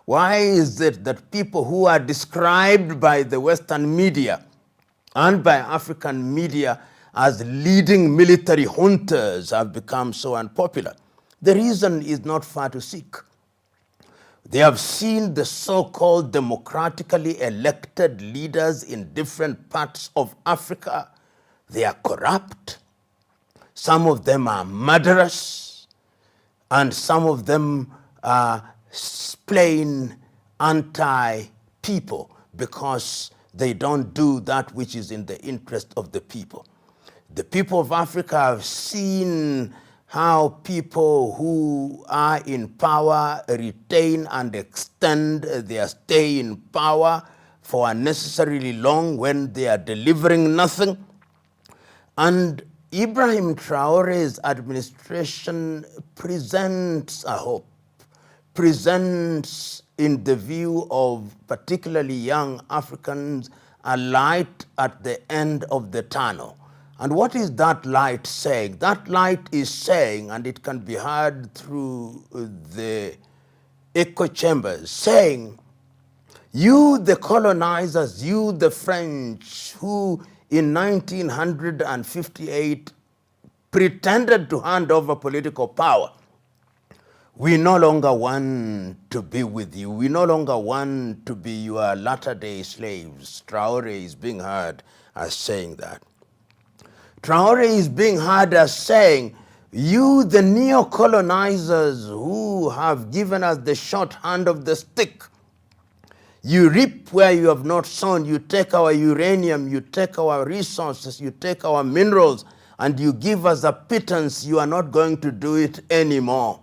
Why is it that people who are described by the Western media and by African media as leading military hunters have become so unpopular? The reason is not far to seek. They have seen the so-called democratically elected leaders in different parts of Africa. They are corrupt. Some of them are murderous, and some of them are plain anti-people because they don't do that which is in the interest of the people. The people of Africa have seen how people who are in power retain and extend their stay in power for unnecessarily long when they are delivering nothing. And Ibrahim Traore's administration presents a hope, presents in the view of particularly young Africans a light at the end of the tunnel. And what is that light saying? That light is saying, and it can be heard through the echo chambers, saying, you the colonizers, you the French, who in 1958 pretended to hand over political power, we no longer want to be with you. We no longer want to be your latter-day slaves. Traore is being heard as saying that. Traore is being heard as saying, you the neo-colonizers who have given us the short hand of the stick, you reap where you have not sown. You take our uranium, you take our resources, you take our minerals, and you give us a pittance. You are not going to do it anymore.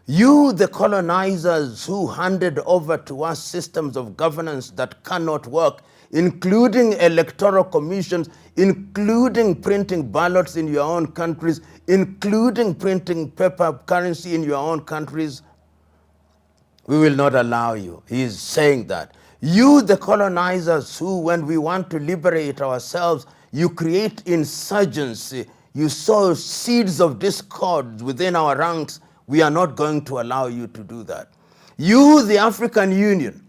You, the colonizers who handed over to us systems of governance that cannot work, including electoral commissions, including printing ballots in your own countries, including printing paper currency in your own countries, we will not allow you. He is saying that. You, the colonizers who, when we want to liberate ourselves, you create insurgency, you sow seeds of discord within our ranks, we are not going to allow you to do that. You, the African Union,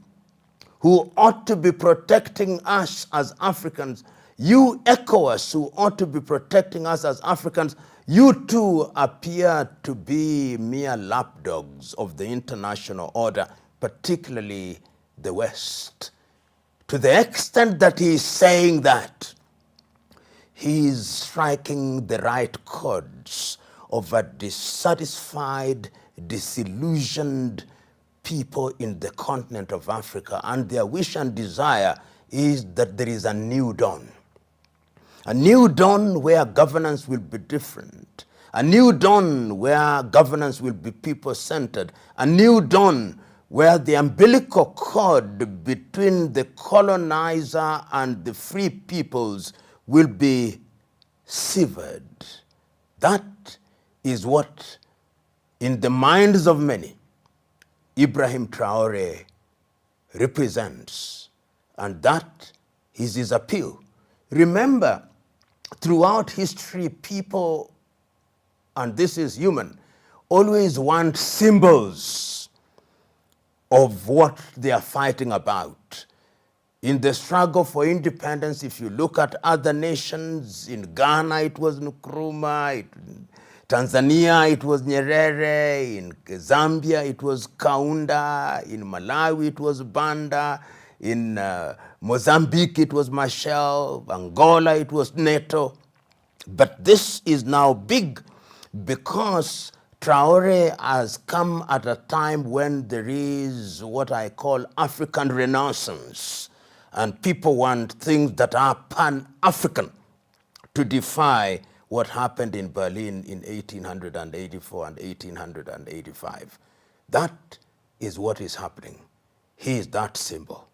who ought to be protecting us as Africans, you ECOWAS, who ought to be protecting us as Africans, you too appear to be mere lapdogs of the international order, particularly the West. To the extent that he is saying that, he is striking the right chords of a dissatisfied, disillusioned people in the continent of Africa, and their wish and desire is that there is a new dawn. A new dawn where governance will be different. A new dawn where governance will be people-centered. A new dawn where the umbilical cord between the colonizer and the free peoples will be severed. That is what, in the minds of many, Ibrahim Traore represents. And that is his appeal. Remember, throughout history, people, and this is human, always want symbols of what they are fighting about. In the struggle for independence, if you look at other nations, in Ghana it was Nkrumah, Tanzania it was Nyerere, in Zambia it was Kaunda, in Malawi it was Banda, in Mozambique it was Machel, Angola it was Neto. But this is now big because Traore has come at a time when there is what I call African Renaissance, and people want things that are pan-African to defy what happened in Berlin in 1884 and 1885. That is what is happening. He is that symbol.